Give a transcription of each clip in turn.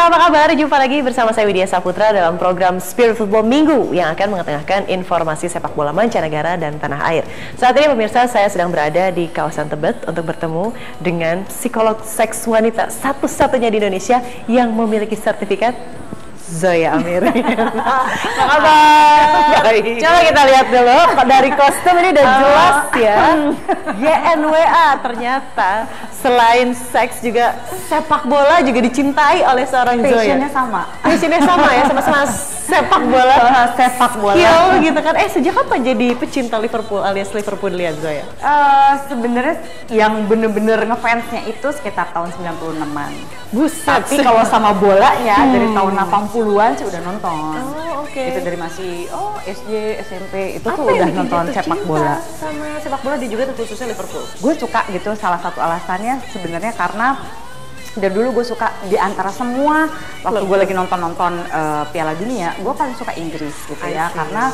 Halo, apa kabar? Jumpa lagi bersama saya Widya Saputra dalam program Spirit Football Minggu yang akan mengetengahkan informasi sepak bola mancanegara dan tanah air. Saat ini pemirsa, saya sedang berada di kawasan Tebet untuk bertemu dengan psikolog seks wanita satu-satunya di Indonesia yang memiliki sertifikat, Zoya Amir. Apa kabar? Coba kita lihat dulu, dari kostum ini udah jelas ya. YNWA, ternyata selain seks juga sepak bola juga dicintai oleh seorang Zoya. Passionnya sama. Passionnya sama ya, sama-sama sepak bola. Sepak bola. Skill gitu kan. Sejak kapan jadi pecinta Liverpool alias Liverpoolian, Zoya? Sebenarnya yang bener-bener ngefansnya itu sekitar tahun 96-an. Buset. Tapi kalau sama bolanya dari tahun 80-an sih udah nonton. Oh, oke. Itu dari masih SD, SMP itu Apa tuh udah yang bikin nonton jatuh sepak cinta bola. sama sepak bola di juga khususnya Liverpool? Gue suka gitu, salah satu alasannya sebenarnya karena dari dulu gue suka di antara semua waktu gue lagi nonton Piala Dunia, gue paling suka Inggris gitu ya, karena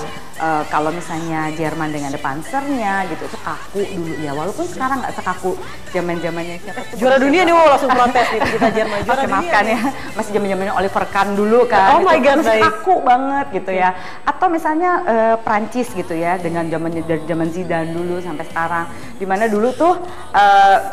kalau misalnya Jerman dengan ada Panzernya gitu itu kaku dulu ya, walaupun sekarang nggak sekaku zamannya siapa tuh Juara dunia nih, langsung protes nih kita Jerman juara dunia. Maafkan ya, masih zamannya Oliver Kahn dulu kan. Oh my god, masih kaku banget gitu ya. Atau misalnya Prancis gitu ya, dengan zamannya dari zaman Zidane dulu sampai sekarang. Dimana dulu tuh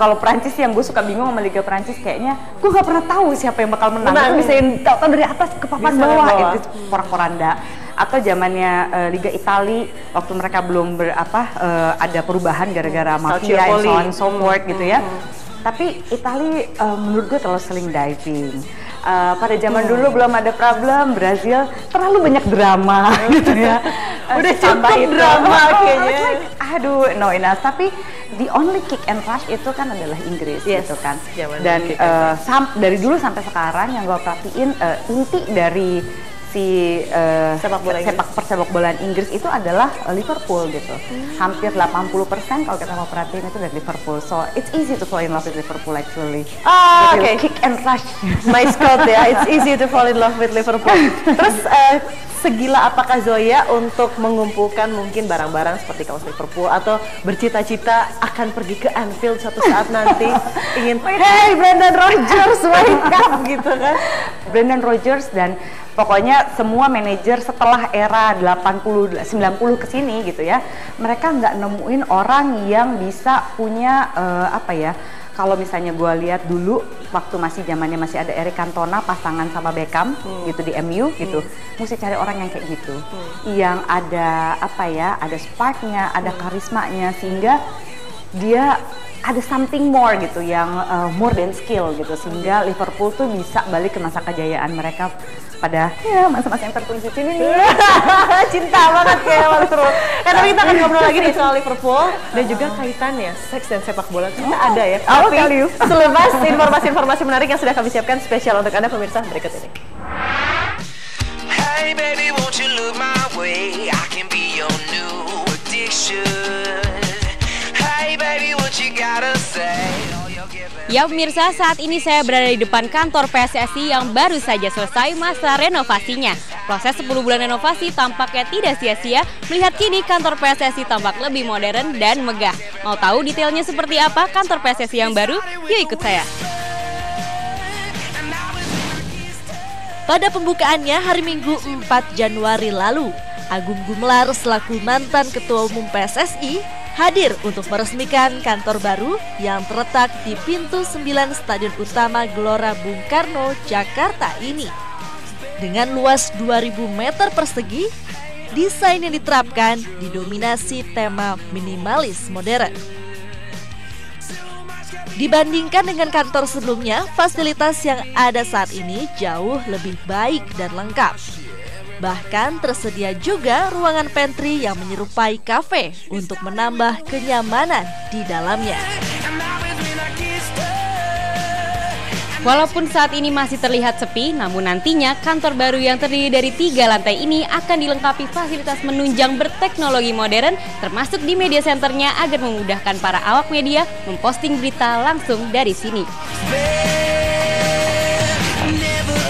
kalau Prancis yang gue suka bingung sama Liga Prancis, kayaknya gue nggak pernah tahu siapa yang bakal menang. Gue bisa tahu dari atas ke papan bawah itu porak-poranda. Atau zamannya Liga Italia waktu mereka belum ada perubahan gara-gara mafia and so on and so forth gitu ya. Tapi Italia menurut gue terlalu sering diving. Pada zaman dulu belum ada problem, Brazil terlalu banyak drama gitu ya. Udah cukup drama kayaknya. Aduh, no enough. Tapi the only kick and rush itu kan adalah Inggris gitu kan. Dan dari dulu sampai sekarang yang gue perhatiin inti dari sepak bola Inggris itu adalah Liverpool gitu. Hampir 80% kalau kita mau perhatiin itu dari Liverpool. So it's easy to fall in love with Liverpool actually. Okay. Kick and rush. Nice quote ya. It's easy to fall in love with Liverpool. Terus segila apakah Zoya untuk mengumpulkan mungkin barang-barang seperti kaos Liverpool atau bercita-cita akan pergi ke Anfield suatu saat nanti ingin hey Brendan Rodgers wake up gitu kan. Brendan Rodgers dan pokoknya semua manajer setelah era 80 90 ke sini gitu ya, mereka nggak nemuin orang yang bisa punya kalau misalnya gue lihat dulu waktu zamannya masih ada Eric Cantona pasangan sama Beckham gitu di MU gitu, mesti cari orang yang kayak gitu, yang ada ada sparknya, ada karismanya, sehingga dia ada something more gitu, yang more than skill gitu, sehingga Liverpool tuh bisa balik ke masa kejayaan mereka pada masa-masa yang tertulis ini nih. Cinta banget kayak Liverpool. Karena kita akan ngobrol lagi nih soal Liverpool dan juga kaitannya seks dan sepak bola kita ada ya. Tapi selepas informasi-informasi menarik yang sudah kami siapkan spesial untuk Anda pemirsa berikut ini. Hey baby, won't you look my way? I can be your new addiction. Hey baby, what you gotta say? Ya pemirsa, saat ini saya berada di depan kantor PSSI yang baru saja selesai masa renovasinya. Proses 10 bulan renovasi tampaknya tidak sia-sia, melihat kini kantor PSSI tampak lebih modern dan megah. Mau tahu detailnya seperti apa kantor PSSI yang baru? Yuk ikut saya. Pada pembukaannya hari Minggu 4 Januari lalu, Agung Gumelar selaku mantan Ketua Umum PSSI hadir untuk meresmikan kantor baru yang terletak di pintu 9 Stadion Utama Gelora Bung Karno, Jakarta ini. Dengan luas 2000 meter persegi, desain yang diterapkan didominasi tema minimalis modern. Dibandingkan dengan kantor sebelumnya, fasilitas yang ada saat ini jauh lebih baik dan lengkap. Bahkan tersedia juga ruangan pantry yang menyerupai kafe untuk menambah kenyamanan di dalamnya. Walaupun saat ini masih terlihat sepi, namun nantinya kantor baru yang terdiri dari 3 lantai ini akan dilengkapi fasilitas menunjang berteknologi modern, termasuk di media centernya agar memudahkan para awak media memposting berita langsung dari sini.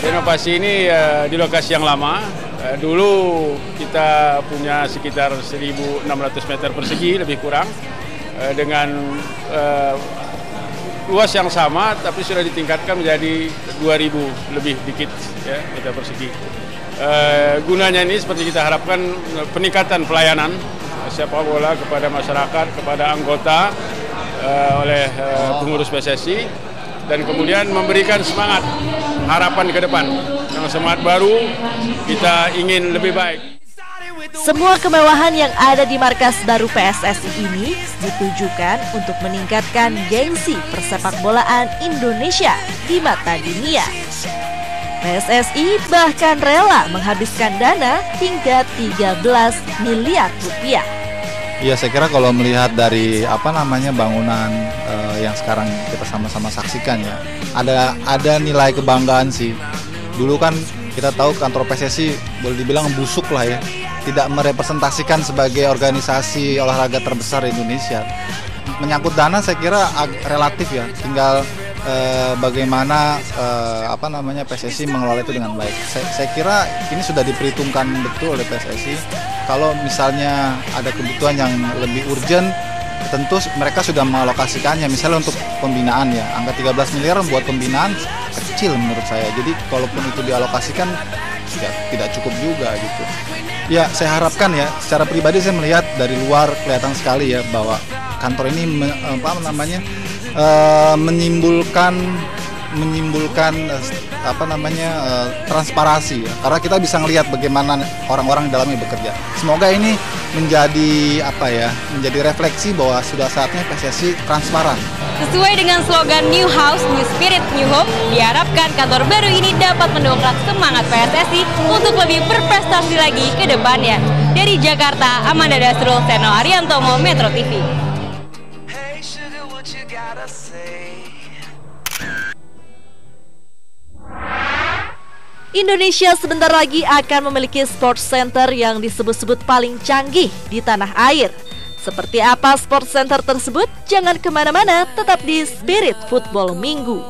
Renovasi ini di lokasi yang lama. Dulu kita punya sekitar 1.600 meter persegi lebih kurang, dengan luas yang sama, tapi sudah ditingkatkan menjadi 2.000 lebih dikit ya, meter persegi. Gunanya ini seperti kita harapkan peningkatan pelayanan sepak bola kepada masyarakat, kepada anggota oleh pengurus PSSI, dan kemudian memberikan semangat, harapan ke depan. Dengan semangat baru, kita ingin lebih baik. Semua kemewahan yang ada di markas baru PSSI ini ditujukan untuk meningkatkan gengsi persepak bolaan Indonesia di mata dunia. PSSI bahkan rela menghabiskan dana hingga 13 miliar rupiah. Ya, saya kira kalau melihat dari bangunan yang sekarang kita sama-sama saksikan ya, ada nilai kebanggaan sih. Dulu kan kita tahu kantor PSSI boleh dibilang busuk lah ya, tidak merepresentasikan sebagai organisasi olahraga terbesar di Indonesia. Menyangkut dana saya kira relatif ya, tinggal bagaimana PSSI mengelola itu dengan baik. Saya kira ini sudah diperhitungkan betul oleh PSSI. Kalau misalnya ada kebutuhan yang lebih urgent, tentu mereka sudah mengalokasikannya. Misalnya untuk pembinaan ya, angka 13 miliar buat pembinaan kecil menurut saya. Jadi kalaupun itu dialokasikan ya, tidak cukup juga gitu. Ya, saya harapkan ya, secara pribadi saya melihat dari luar kelihatan sekali ya bahwa kantor ini menimbulkan transparansi ya. Karena kita bisa melihat bagaimana orang-orang di dalamnya bekerja. Semoga ini menjadi menjadi refleksi bahwa sudah saatnya PSSI transparan. Sesuai dengan slogan New House, New Spirit, New Hope, diharapkan kantor baru ini dapat mendongkrak semangat PSSI untuk lebih berprestasi lagi ke depannya. Dari Jakarta, Amanda Dasrul, Seno Ariantomo, Metro TV. Hey sugar, what you gotta say? Indonesia sebentar lagi akan memiliki sports center yang disebut-sebut paling canggih di tanah air. Seperti apa sports center tersebut? Jangan kemana-mana, tetap di Spirit Football Minggu.